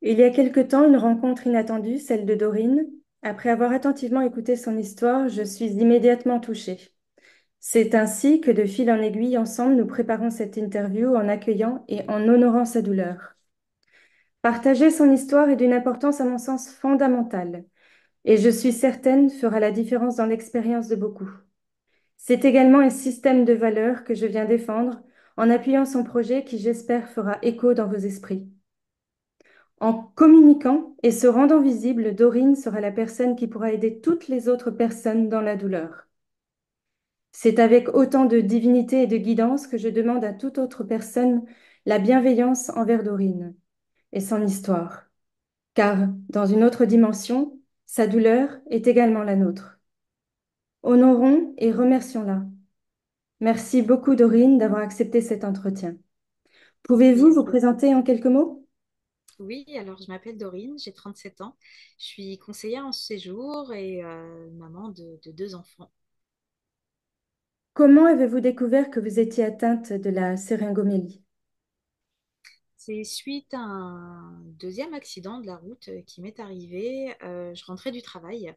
Il y a quelque temps, une rencontre inattendue, celle de Dorine. Après avoir attentivement écouté son histoire, je suis immédiatement touchée. C'est ainsi que de fil en aiguille, ensemble, nous préparons cette interview en accueillant et en honorant sa douleur. Partager son histoire est d'une importance, à mon sens, fondamentale, et je suis certaine fera la différence dans l'expérience de beaucoup. C'est également un système de valeurs que je viens défendre en appuyant son projet qui, j'espère, fera écho dans vos esprits. En communiquant et se rendant visible, Dorine sera la personne qui pourra aider toutes les autres personnes dans la douleur. C'est avec autant de divinité et de guidance que je demande à toute autre personne la bienveillance envers Dorine et son histoire, car dans une autre dimension, sa douleur est également la nôtre. Honorons et remercions-la. Merci beaucoup, Dorine, d'avoir accepté cet entretien. Pouvez-vous vous Merci. présenter en quelques mots? Oui, alors je m'appelle Dorine, j'ai 37 ans. Je suis conseillère en séjour et maman de deux enfants. Comment avez-vous découvert que vous étiez atteinte de la syringomélie? C'est suite à un deuxième accident de la route qui m'est arrivé. Je rentrais du travail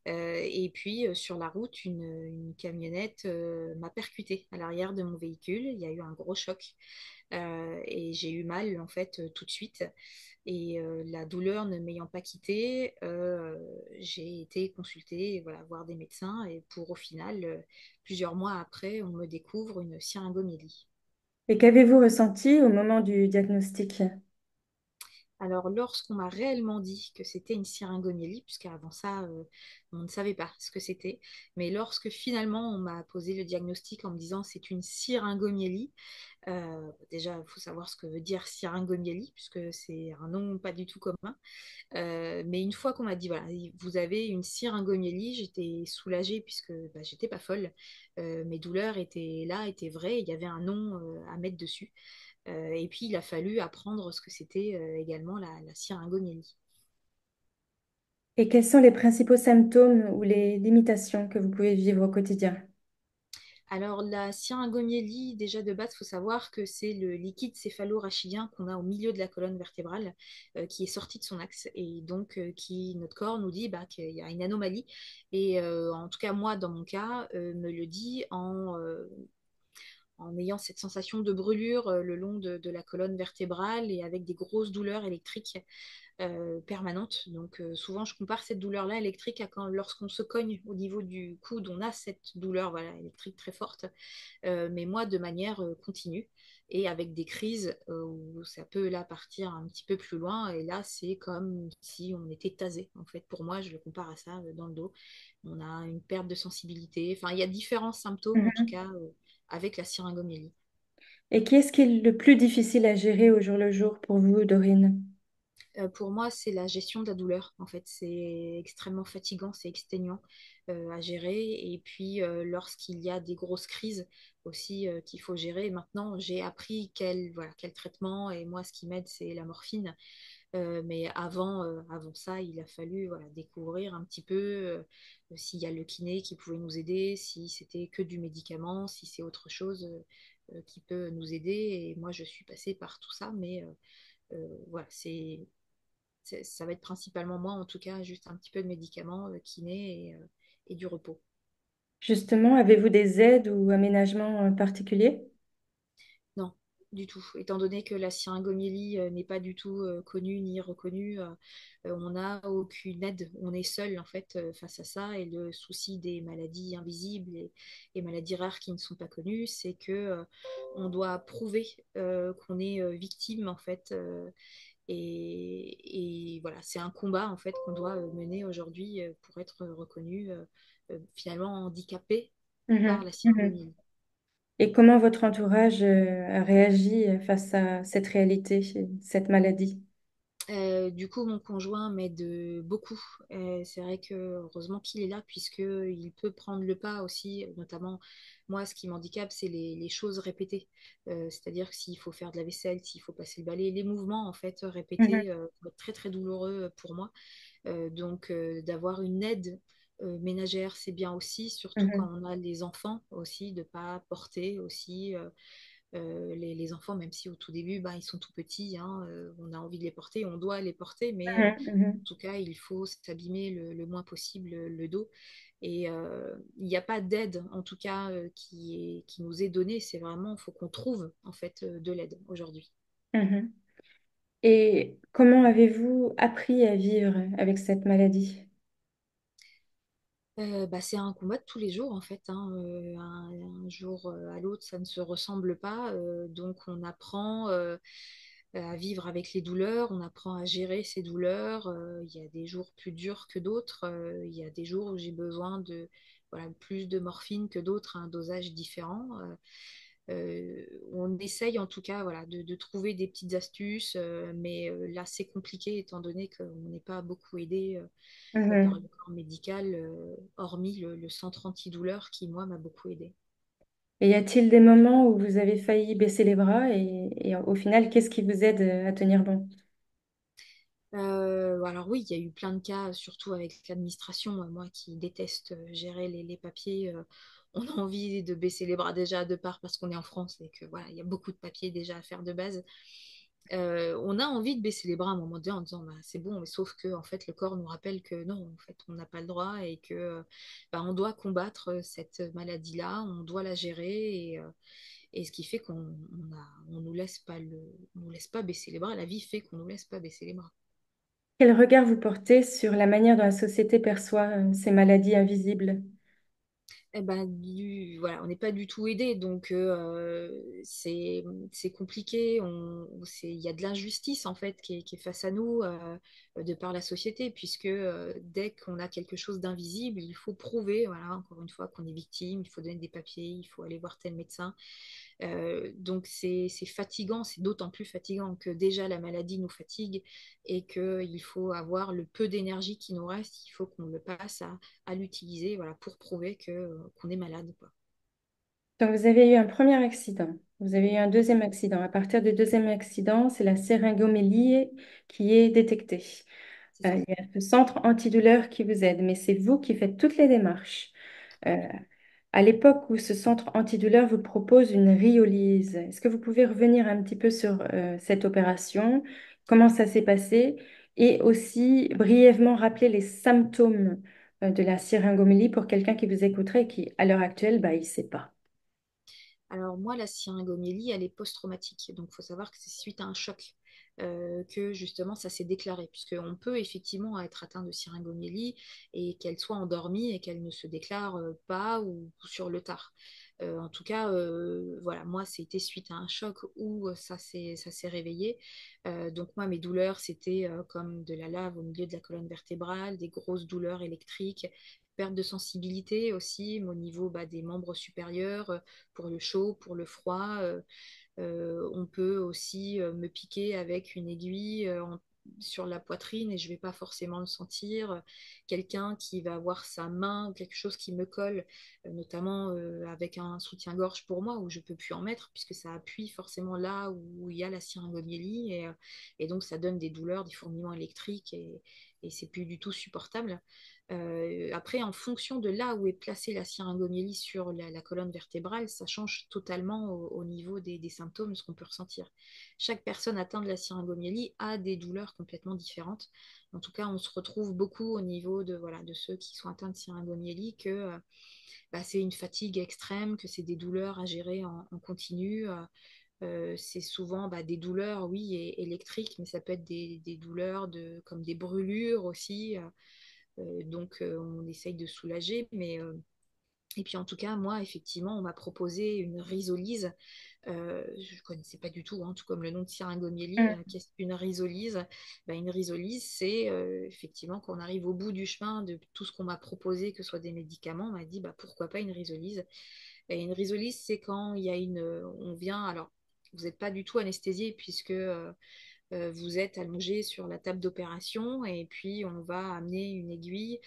et puis sur la route, une camionnette m'a percuté à l'arrière de mon véhicule. Il y a eu un gros choc et j'ai eu mal en fait tout de suite. Et la douleur ne m'ayant pas quittée, j'ai été consultée, voilà, voir des médecins et pour au final, plusieurs mois après, on me découvre une syringomélie. Et qu'avez-vous ressenti au moment du diagnostic? Alors, lorsqu'on m'a réellement dit que c'était une syringomélie, puisqu'avant ça, on ne savait pas ce que c'était, mais lorsque finalement on m'a posé le diagnostic en me disant c'est une syringomélie, déjà, il faut savoir ce que veut dire syringomélie, puisque c'est un nom pas du tout commun. Mais une fois qu'on m'a dit, voilà, vous avez une syringomélie, j'étais soulagée puisque bah, j'étais pas folle. Mes douleurs étaient là, étaient vraies, il y avait un nom à mettre dessus. Et puis, il a fallu apprendre ce que c'était également la syringomélie. Et quels sont les principaux symptômes ou les limitations que vous pouvez vivre au quotidien? Alors, la syringomélie, déjà de base, il faut savoir que c'est le liquide céphalo-rachidien qu'on a au milieu de la colonne vertébrale qui est sorti de son axe et donc qui, notre corps nous dit bah, qu'il y a une anomalie. Et en tout cas, moi, dans mon cas, me le dit en ayant cette sensation de brûlure le long de la colonne vertébrale et avec des grosses douleurs électriques permanentes. Donc souvent, je compare cette douleur-là électrique à quand lorsqu'on se cogne au niveau du coude, on a cette douleur voilà, électrique très forte, mais moi de manière continue et avec des crises où ça peut là partir un petit peu plus loin et là c'est comme si on était tasé en fait pour moi je le compare à ça dans le dos on a une perte de sensibilité enfin il y a différents symptômes en tout Mhm. cas avec la syringomélie. Et qu'est-ce qui est le plus difficile à gérer au jour le jour pour vous, Dorine? Pour moi, c'est la gestion de la douleur. En fait, c'est extrêmement fatigant, c'est exténuant à gérer. Et puis, lorsqu'il y a des grosses crises aussi qu'il faut gérer. Maintenant, j'ai appris voilà, quel traitement. Et moi, ce qui m'aide, c'est la morphine. Mais avant ça, il a fallu voilà, découvrir un petit peu s'il y a le kiné qui pouvait nous aider, si c'était que du médicament, si c'est autre chose qui peut nous aider. Et moi, je suis passée par tout ça. Mais voilà, ça va être principalement moi, en tout cas, juste un petit peu de médicaments, kiné et du repos. Justement, avez-vous des aides ou aménagements particuliers? Non, du tout. Étant donné que la syringomyélie n'est pas du tout connue ni reconnue, on n'a aucune aide. On est seul, en fait, face à ça. Et le souci des maladies invisibles et maladies rares qui ne sont pas connues, c'est que on doit prouver qu'on est victime, en fait. Et voilà, c'est un combat en fait qu'on doit mener aujourd'hui pour être reconnu finalement handicapé par Mhm. la Mhm. syringomyélie. Et comment votre entourage a réagi face à cette réalité, cette maladie? Du coup, mon conjoint m'aide beaucoup. C'est vrai que heureusement qu'il est là puisqu'il peut prendre le pas aussi. Notamment, moi, ce qui m'handicape, c'est les choses répétées. C'est-à-dire que s'il faut faire de la vaisselle, s'il faut passer le balai, les mouvements en fait Mhm. répétés vont être très très douloureux pour moi. Donc, d'avoir une aide ménagère, c'est bien aussi, surtout quand Mhm. on a les enfants aussi, de ne pas porter aussi. Les enfants, même si au tout début, bah, ils sont tout petits, hein, on a envie de les porter, on doit les porter, mais Mhm, en mhm, tout cas, il faut s'abîmer le moins possible le dos. Et il n'y a pas d'aide, en tout cas, qui nous est donnée. C'est vraiment, il faut qu'on trouve en fait de l'aide aujourd'hui. mhm. Et comment avez-vous appris à vivre avec cette maladie? Bah, c'est un combat de tous les jours en fait, hein. Un jour à l'autre, ça ne se ressemble pas. Donc on apprend à vivre avec les douleurs, on apprend à gérer ces douleurs. Il y a des jours plus durs que d'autres. Il y a des jours où j'ai besoin de voilà, plus de morphine que d'autres, à un dosage différent. On essaye en tout cas voilà, de trouver des petites astuces, mais là c'est compliqué étant donné qu'on n'est pas beaucoup aidé par le Mhm. corps médical, hormis le centre antidouleur qui, moi, m'a beaucoup aidé. Et y a-t-il des moments où vous avez failli baisser les bras et au final, qu'est-ce qui vous aide à tenir bon? Alors oui, il y a eu plein de cas, surtout avec l'administration, moi qui déteste gérer les papiers. On a envie de baisser les bras déjà de part parce qu'on est en France et que voilà, il y a beaucoup de papiers déjà à faire de base. On a envie de baisser les bras à un moment donné en disant bah, c'est bon, mais sauf que en fait le corps nous rappelle que non, en fait on n'a pas le droit et que bah, on doit combattre cette maladie-là, on doit la gérer et ce qui fait on nous laisse pas on nous laisse pas baisser les bras. La vie fait qu'on nous laisse pas baisser les bras. Quel regard vous portez sur la manière dont la société perçoit ces maladies invisibles? Eh ben, voilà, on n'est pas du tout aidé, donc c'est compliqué. Il y a de l'injustice en fait qui est face à nous de par la société, puisque dès qu'on a quelque chose d'invisible, il faut prouver, voilà, encore une fois, qu'on est victime, il faut donner des papiers, il faut aller voir tel médecin. Donc c'est fatigant, c'est d'autant plus fatigant que déjà la maladie nous fatigue et qu'il faut avoir le peu d'énergie qui nous reste, il faut qu'on le passe à l'utiliser voilà, pour prouver qu'on est malade, quoi. Donc, vous avez eu un premier accident, vous avez eu un deuxième accident. À partir du deuxième accident, c'est la syringomélie qui est détectée. C'est ça. Il y a ce centre antidouleur qui vous aide, mais c'est vous qui faites toutes les démarches. Euh, à l'époque où ce centre antidouleur vous propose une rhyolyse, est-ce que vous pouvez revenir un petit peu sur cette opération, comment ça s'est passé, et aussi brièvement rappeler les symptômes de la syringomélie pour quelqu'un qui vous écouterait et qui, à l'heure actuelle, bah, il ne sait pas. Alors moi, la syringomyélie, elle est post-traumatique. Donc il faut savoir que c'est suite à un choc que justement ça s'est déclaré. Puisqu'on peut effectivement être atteint de syringomyélie et qu'elle soit endormie et qu'elle ne se déclare pas ou sur le tard. En tout cas, voilà, moi, c'était suite à un choc où ça s'est réveillé. Donc moi, mes douleurs, c'était comme de la lave au milieu de la colonne vertébrale, des grosses douleurs électriques, perte de sensibilité aussi au niveau bah, des membres supérieurs, pour le chaud, pour le froid. On peut aussi me piquer avec une aiguille sur la poitrine et je ne vais pas forcément le sentir. Quelqu'un qui va avoir sa main ou quelque chose qui me colle, notamment avec un soutien-gorge pour moi où je ne peux plus en mettre puisque ça appuie forcément là où il y a la syringomyélie et donc ça donne des douleurs, des fourmillements électriques et c'est plus du tout supportable. Après, en fonction de là où est placée la syringomyélie sur la colonne vertébrale, ça change totalement au niveau des symptômes, ce qu'on peut ressentir. Chaque personne atteinte de la syringomyélie a des douleurs complètement différentes. En tout cas, on se retrouve beaucoup au niveau de, voilà, de ceux qui sont atteints de syringomyélie que bah, c'est une fatigue extrême, que c'est des douleurs à gérer en continu. C'est souvent bah, des douleurs, oui, électriques, mais ça peut être des douleurs comme des brûlures aussi. Donc, on essaye de soulager. Et puis, en tout cas, moi, effectivement, on m'a proposé une rhizolyse. Je ne connaissais pas du tout, hein, tout comme le nom de syringomyélie. Mm. Qu'est-ce qu'une rhizolyse? Ben, une rhizolyse, c'est effectivement quand on arrive au bout du chemin de tout ce qu'on m'a proposé, que ce soit des médicaments, on m'a dit bah, pourquoi pas une rhizolyse. Et une rhizolyse, c'est quand il y a on vient. Alors, vous n'êtes pas du tout anesthésié puisque vous êtes allongé sur la table d'opération et puis on va amener une aiguille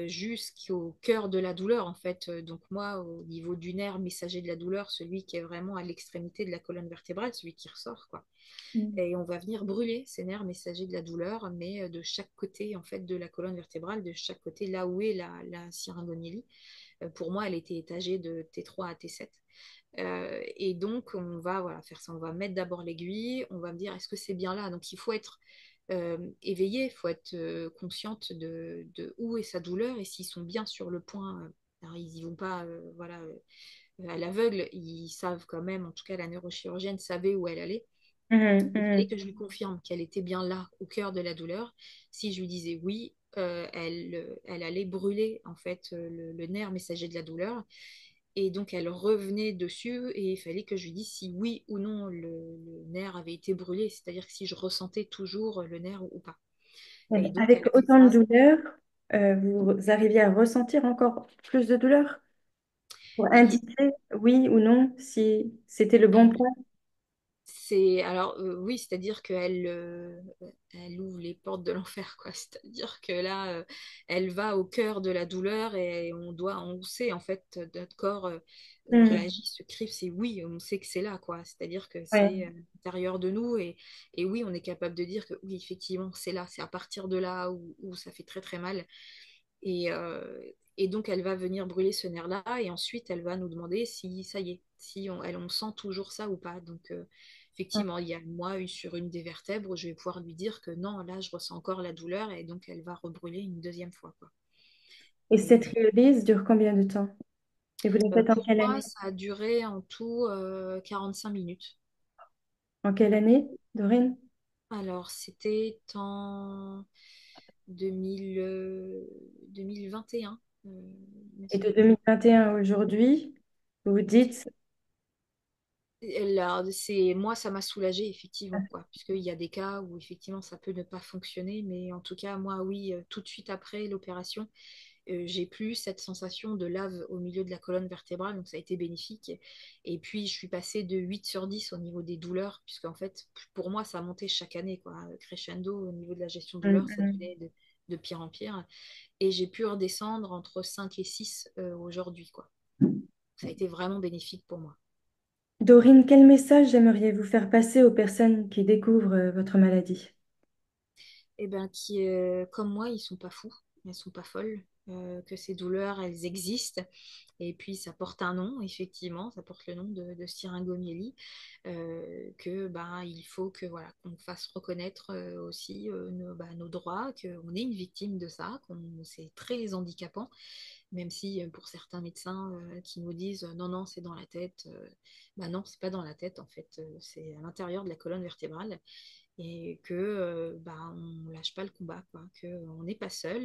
jusqu'au cœur de la douleur en fait. Donc moi, au niveau du nerf messager de la douleur, celui qui est vraiment à l'extrémité de la colonne vertébrale, celui qui ressort quoi. Mm. Et on va venir brûler ces nerfs messagers de la douleur, mais de chaque côté en fait de la colonne vertébrale, de chaque côté là où est la syringomyélie. Pour moi, elle était étagée de T3 à T7. Et donc, on va voilà, faire ça. On va mettre d'abord l'aiguille, on va me dire est-ce que c'est bien là? Donc, il faut être éveillé, il faut être consciente de où est sa douleur et s'ils sont bien sur le point. Alors, ils y vont pas voilà, à l'aveugle, ils savent quand même, en tout cas, la neurochirurgienne savait où elle allait. Mhm, Il fallait mhm. que je lui confirme qu'elle était bien là, au cœur de la douleur. Si je lui disais oui, elle allait brûler en fait le nerf messager de la douleur. Et donc elle revenait dessus et il fallait que je lui dise si oui ou non le nerf avait été brûlé, c'est-à-dire que si je ressentais toujours le nerf ou pas. Et donc Avec elle fait autant de ça. douleur, vous arriviez à ressentir encore plus de douleur pour Il- indiquer oui ou non si c'était le bon point. C'est alors oui, c'est-à-dire qu'elle elle ouvre les portes de l'enfer, quoi. C'est-à-dire que là, elle va au cœur de la douleur et on sait en fait, notre corps Mhm. réagit, se crie, c'est oui, on sait que c'est là, quoi. C'est-à-dire que c'est Ouais. à l'intérieur de nous et oui, on est capable de dire que oui, effectivement, c'est là, c'est à partir de là où ça fait très très mal. Et donc, elle va venir brûler ce nerf-là et ensuite, elle va nous demander si ça y est, si on sent toujours ça ou pas. Donc, effectivement, il y a moi sur une des vertèbres, je vais pouvoir lui dire que non, là, je ressens encore la douleur et donc, elle va rebrûler une deuxième fois, quoi. Et cette Et, rhéolyse dure combien de temps? Et vous l'avez faite en pour quelle moi, année? ça a duré en tout 45 minutes. En quelle année, Dorine? Alors, c'était en 2000, 2021, il me Et de semble. 2021 à aujourd'hui, vous vous dites, Là, c'est moi, ça m'a soulagée effectivement, quoi, puisqu'il y a des cas où effectivement ça peut ne pas fonctionner, mais en tout cas moi, oui, tout de suite après l'opération, j'ai plus cette sensation de lave au milieu de la colonne vertébrale, donc ça a été bénéfique. Et puis je suis passée de 8 sur 10 au niveau des douleurs, puisqu'en fait pour moi ça a monté chaque année, quoi, crescendo au niveau de la gestion de douleur, ça hum. devenait de pire en pire, et j'ai pu redescendre entre 5 et 6 aujourd'hui, quoi. Ça a été vraiment bénéfique pour moi. Dorine, quel message aimeriez-vous faire passer aux personnes qui découvrent votre maladie? Eh ben, qui, comme moi, ils sont pas fous, elles sont pas folles, que ces douleurs, elles existent. Et puis, ça porte un nom, effectivement, ça porte le nom de syringomyélie, que ben, il faut que voilà, qu'on fasse reconnaître aussi nos droits, qu'on est une victime de ça, qu'on c'est très handicapant, même si pour certains médecins qui nous disent non, non, c'est dans la tête, ben non, c'est pas dans la tête, en fait, c'est à l'intérieur de la colonne vertébrale et que bah, on lâche pas le combat, quoi, que on n'est pas seul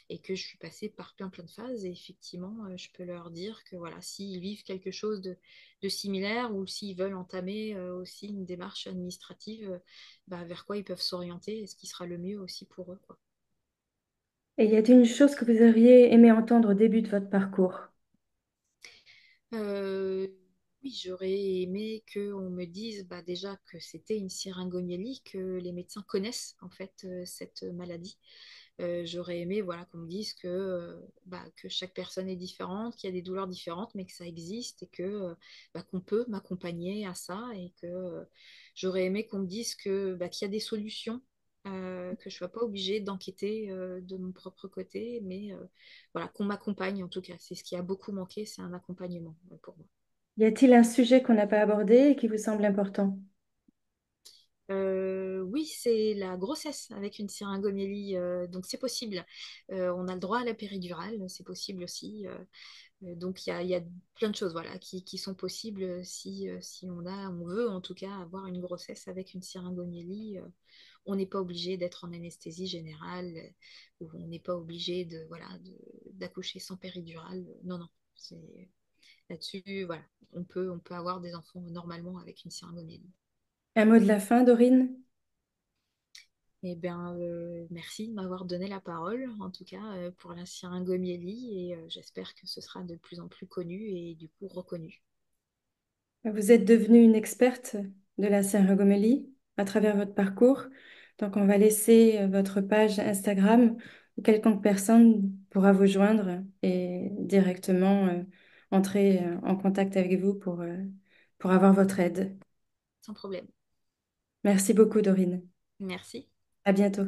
et que je suis passée par plein plein de phases et effectivement je peux leur dire que voilà s'ils vivent quelque chose de similaire ou s'ils veulent entamer aussi une démarche administrative bah, vers quoi ils peuvent s'orienter et ce qui sera le mieux aussi pour eux, quoi. Et y a-t-il une chose que vous auriez aimé entendre au début de votre parcours? Euh, oui, j'aurais aimé qu'on me dise bah, déjà que c'était une syringomyélie, que les médecins connaissent en fait cette maladie. J'aurais aimé voilà, qu'on me dise bah, que chaque personne est différente, qu'il y a des douleurs différentes, mais que ça existe et que bah, qu'on peut m'accompagner à ça et que j'aurais aimé qu'on me dise bah, qu'il y a des solutions, que je ne sois pas obligée d'enquêter de mon propre côté, mais voilà, qu'on m'accompagne en tout cas. C'est ce qui a beaucoup manqué, c'est un accompagnement pour moi. Y a-t-il un sujet qu'on n'a pas abordé et qui vous semble important? Oui, c'est la grossesse avec une syringomyélie, donc c'est possible. On a le droit à la péridurale, c'est possible aussi. Donc il y a plein de choses voilà, qui sont possibles si on veut en tout cas avoir une grossesse avec une syringomyélie. On n'est pas obligé d'être en anesthésie générale ou on n'est pas obligé d'accoucher sans péridurale. Non, non. Là-dessus, voilà, on peut avoir des enfants normalement avec une syringomyélie. Un mot de la fin, Dorine? Eh bien, merci de m'avoir donné la parole, en tout cas pour la syringomyélie, et j'espère que ce sera de plus en plus connu et du coup reconnu. Vous êtes devenue une experte de la syringomyélie à travers votre parcours. Donc, on va laisser votre page Instagram où quelconque personne pourra vous joindre et directement entrer en contact avec vous pour avoir votre aide. Sans problème. Merci beaucoup, Dorine. Merci. À bientôt.